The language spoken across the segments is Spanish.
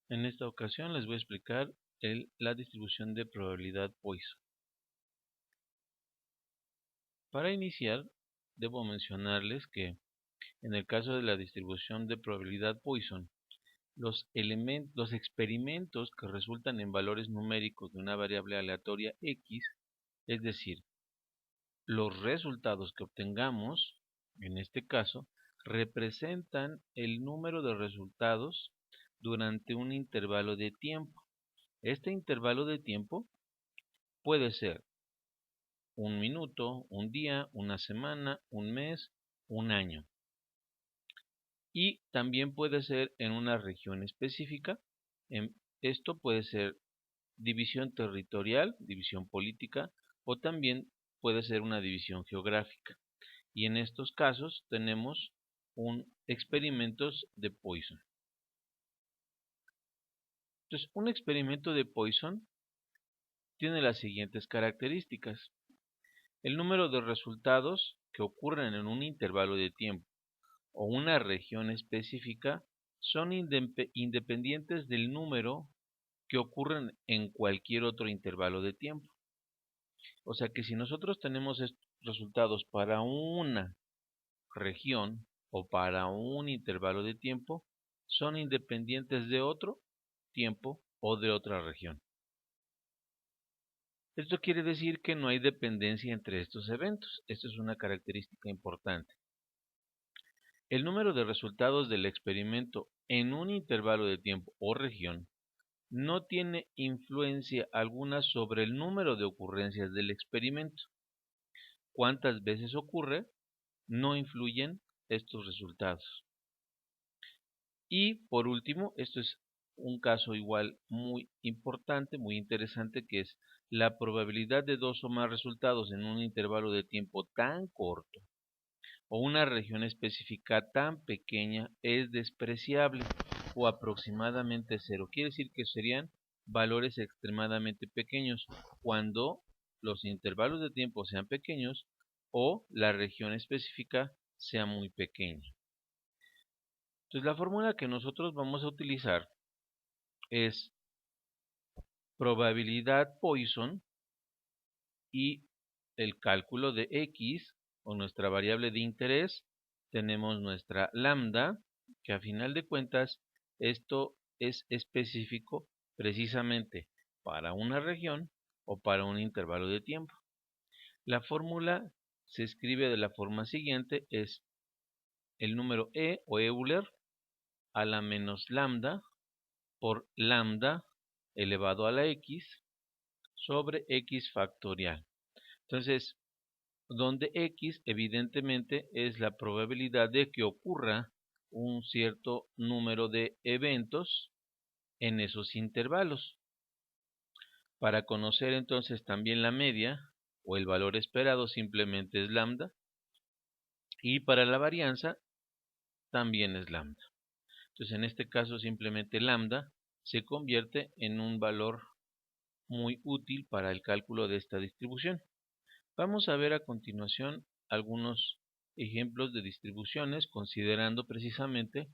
En esta ocasión les voy a explicar la distribución de probabilidad Poisson. Para iniciar, debo mencionarles que en el caso de la distribución de probabilidad Poisson, los experimentos que resultan en valores numéricos de una variable aleatoria X, es decir, los resultados que obtengamos, en este caso, representan el número de resultados durante un intervalo de tiempo. Este intervalo de tiempo puede ser un minuto, un día, una semana, un mes, un año. Y también puede ser en una región específica. Esto puede ser división territorial, división política, o también puede ser una división geográfica. Y en estos casos tenemos experimentos de Poisson. Entonces, un experimento de Poisson tiene las siguientes características. El número de resultados que ocurren en un intervalo de tiempo o una región específica son independientes del número que ocurren en cualquier otro intervalo de tiempo. O sea que si nosotros tenemos resultados para una región o para un intervalo de tiempo, son independientes de otro tiempo o de otra región. Esto quiere decir que no hay dependencia entre estos eventos. Esto es una característica importante. El número de resultados del experimento en un intervalo de tiempo o región no tiene influencia alguna sobre el número de ocurrencias del experimento. Cuántas veces ocurre no influyen estos resultados. Y por último, esto es un caso igual muy importante, muy interesante, que es la probabilidad de dos o más resultados en un intervalo de tiempo tan corto o una región específica tan pequeña es despreciable o aproximadamente cero. Quiere decir que serían valores extremadamente pequeños cuando los intervalos de tiempo sean pequeños o la región específica sea muy pequeña. Entonces la fórmula que nosotros vamos a utilizar es probabilidad Poisson y el cálculo de X o nuestra variable de interés. Tenemos nuestra lambda, que a final de cuentas esto es específico precisamente para una región o para un intervalo de tiempo. La fórmula se escribe de la forma siguiente, es el número E o Euler a la menos lambda por lambda elevado a la X sobre X factorial. Entonces, donde X evidentemente es la probabilidad de que ocurra un cierto número de eventos en esos intervalos. Para conocer entonces también la media o el valor esperado simplemente es lambda, y para la varianza también es lambda. Entonces en este caso simplemente lambda se convierte en un valor muy útil para el cálculo de esta distribución. Vamos a ver a continuación algunos ejemplos de distribuciones considerando precisamente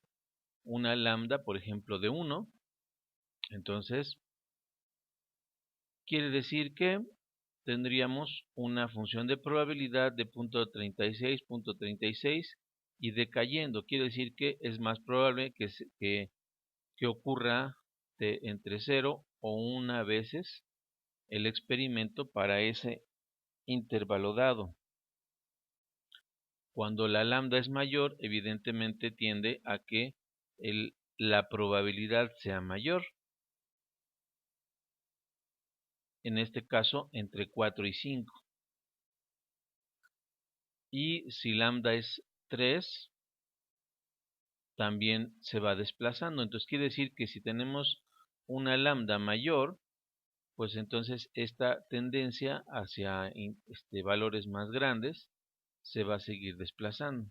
una lambda, por ejemplo, de 1. Entonces, quiere decir que tendríamos una función de probabilidad de 0.36 y decayendo. Quiere decir que es más probable que ocurra entre 0 o 1 veces el experimento para ese intervalo dado. Cuando la lambda es mayor, evidentemente tiende a que la probabilidad sea mayor. En este caso, entre 4 y 5. Y si lambda es 3, también se va desplazando. Entonces quiere decir que si tenemos una lambda mayor, pues entonces esta tendencia hacia valores más grandes se va a seguir desplazando.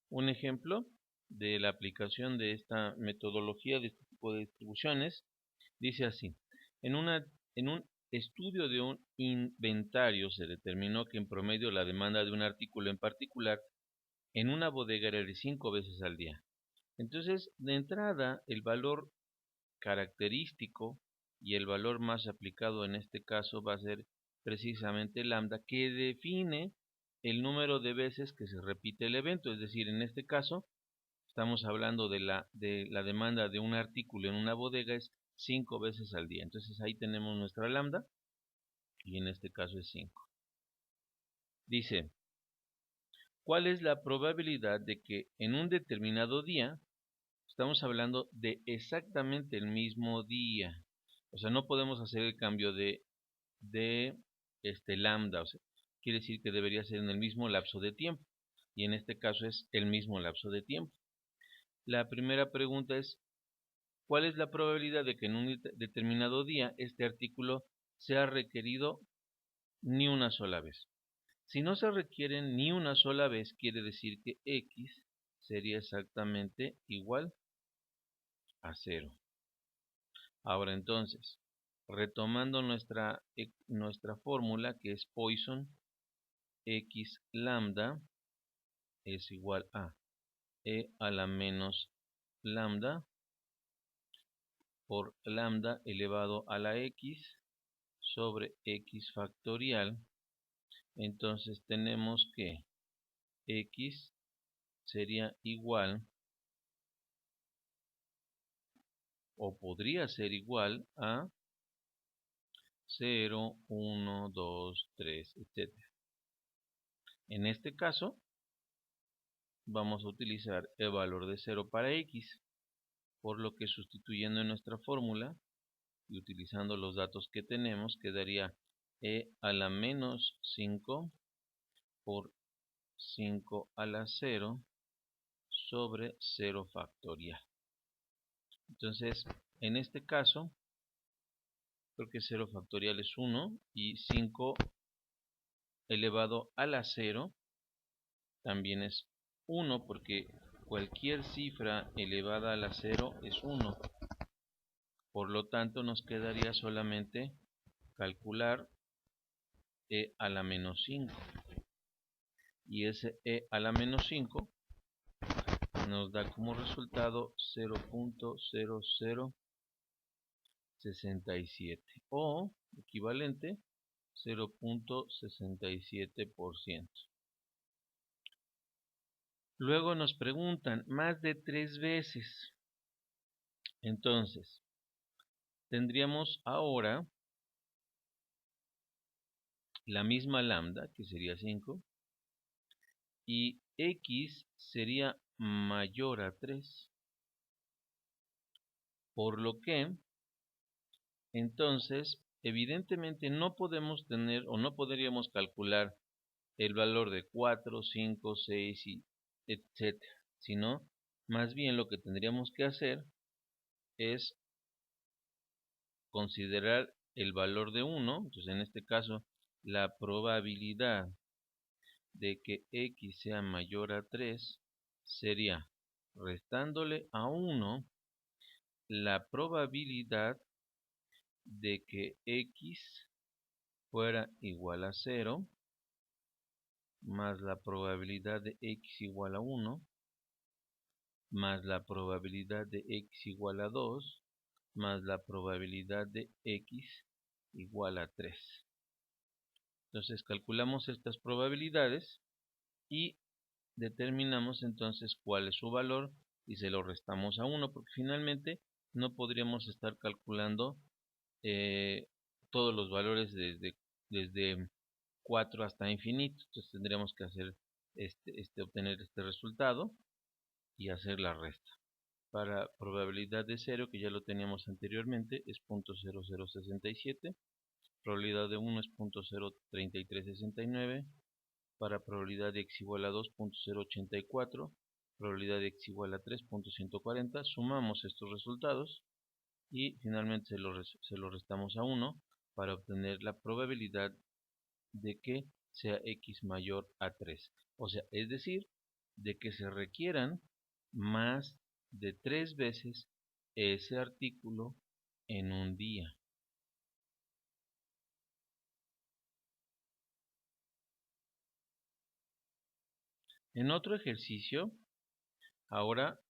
Un ejemplo de la aplicación de esta metodología de este tipo de distribuciones dice así: en un estudio de un inventario se determinó que en promedio la demanda de un artículo en particular en una bodega era de 5 veces al día. Entonces, de entrada, el valor característico y el valor más aplicado en este caso va a ser precisamente lambda, que define el número de veces que se repite el evento. Es decir, en este caso estamos hablando de la demanda de un artículo en una bodega es 5 veces al día. Entonces ahí tenemos nuestra lambda y en este caso es 5. Dice, ¿cuál es la probabilidad de que en un determinado día, estamos hablando de exactamente el mismo día, o sea, no podemos hacer el cambio de lambda, o sea, quiere decir que debería ser en el mismo lapso de tiempo, y en este caso es el mismo lapso de tiempo. La primera pregunta es, ¿cuál es la probabilidad de que en un determinado día este artículo sea requerido ni una sola vez? Si no se requieren ni una sola vez, quiere decir que X sería exactamente igual a 0. Ahora entonces, retomando nuestra fórmula, que es Poisson, X lambda es igual a E a la menos lambda por lambda elevado a la X sobre X factorial. Entonces tenemos que X sería igual, o podría ser igual a 0, 1, 2, 3, etc. En este caso, vamos a utilizar el valor de 0 para X, por lo que sustituyendo en nuestra fórmula y utilizando los datos que tenemos, quedaría E a la menos 5 por 5 a la 0 sobre 0 factorial. Entonces, en este caso, creo que 0 factorial es 1 y 5 elevado a la 0 también es 1, porque cualquier cifra elevada a la 0 es 1. Por lo tanto, nos quedaría solamente calcular E a la menos 5. Y ese E a la menos 5 nos da como resultado 0.0067 o equivalente 0.67%. Luego nos preguntan más de 3 veces. Entonces, tendríamos ahora la misma lambda, que sería 5, y X sería mayor a 3. Por lo que, entonces, evidentemente no podemos tener o no podríamos calcular el valor de 4, 5, 6, etc. Sino, más bien lo que tendríamos que hacer es considerar el valor de 1. Entonces, en este caso, la probabilidad de que X sea mayor a 3 sería, restándole a 1, la probabilidad de que X fuera igual a 0 más la probabilidad de X igual a 1 más la probabilidad de X igual a 2 más la probabilidad de X igual a 3. Entonces calculamos estas probabilidades y determinamos entonces cuál es su valor y se lo restamos a 1, porque finalmente no podríamos estar calculando todos los valores desde 4 hasta infinito. Entonces tendríamos que hacer obtener este resultado y hacer la resta. Para probabilidad de 0, que ya lo teníamos anteriormente, es 0.0067. Probabilidad de 1 es 0.03369. Para probabilidad de X igual a 2, 0.084. Probabilidad de X igual a 3, 140. Sumamos estos resultados y finalmente se lo restamos a 1 para obtener la probabilidad de que sea X mayor a 3. O sea, es decir, de que se requieran más de 3 veces ese artículo en un día. En otro ejercicio, ahora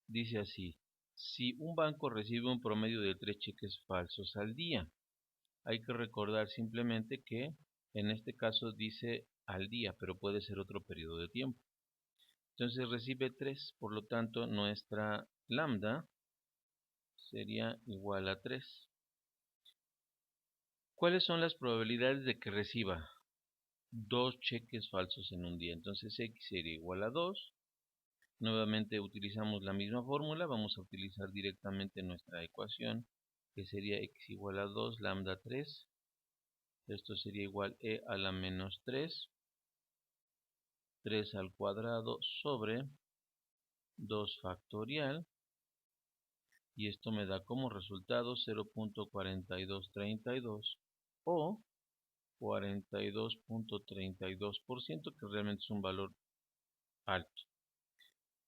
dice así: si un banco recibe un promedio de 3 cheques falsos al día. Hay que recordar simplemente que en este caso dice al día, pero puede ser otro periodo de tiempo. Entonces recibe 3, por lo tanto nuestra lambda sería igual a 3. ¿Cuáles son las probabilidades de que reciba 2 cheques falsos en un día? Entonces x sería igual a 2. Nuevamente utilizamos la misma fórmula, vamos a utilizar directamente nuestra ecuación, que sería x igual a 2 lambda 3. Esto sería igual a la menos 3 al cuadrado sobre 2 factorial, y esto me da como resultado 0.4232 o 42.32%, que realmente es un valor alto.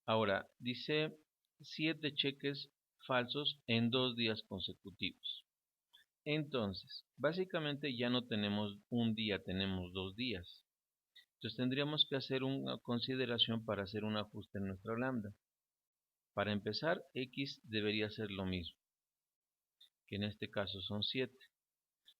Ahora, dice 7 cheques falsos en 2 días consecutivos. Entonces, básicamente ya no tenemos un día, tenemos 2 días. Entonces tendríamos que hacer una consideración para hacer un ajuste en nuestra lambda. Para empezar, x debería ser lo mismo, que en este caso son 7.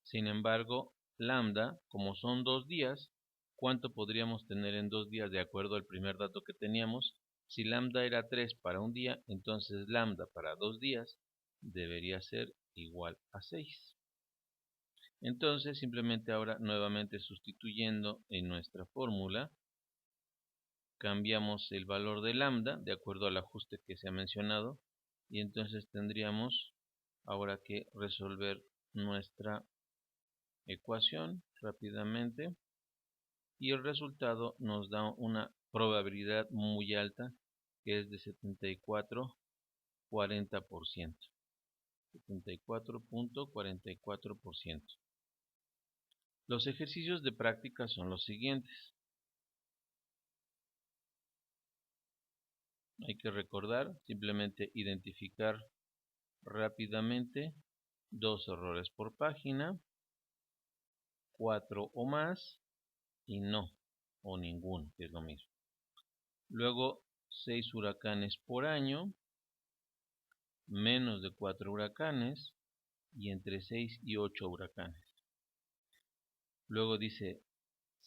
Sin embargo, lambda, como son 2 días, ¿cuánto podríamos tener en 2 días de acuerdo al primer dato que teníamos? Si lambda era 3 para un día, entonces lambda para 2 días debería ser igual a 6. Entonces, simplemente ahora nuevamente sustituyendo en nuestra fórmula, cambiamos el valor de lambda de acuerdo al ajuste que se ha mencionado, y entonces tendríamos ahora que resolver nuestra ecuación rápidamente, y el resultado nos da una probabilidad muy alta, que es de 74.40%. 74.44%. Los ejercicios de práctica son los siguientes. Hay que recordar, simplemente identificar rápidamente 2 errores por página, 4 o más, y no, o ninguno, que es lo mismo. Luego, 6 huracanes por año, menos de 4 huracanes, y entre 6 y 8 huracanes. Luego dice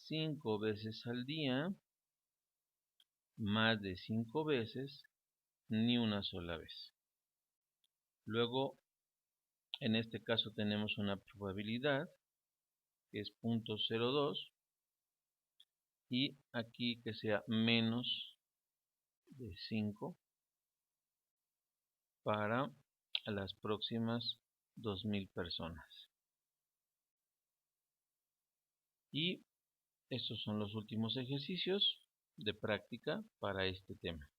5 veces al día, más de 5 veces, ni una sola vez. Luego, en este caso tenemos una probabilidad que es 0.02, y aquí que sea menos de 5 para las próximas 2000 personas. Y estos son los últimos ejercicios de práctica para este tema.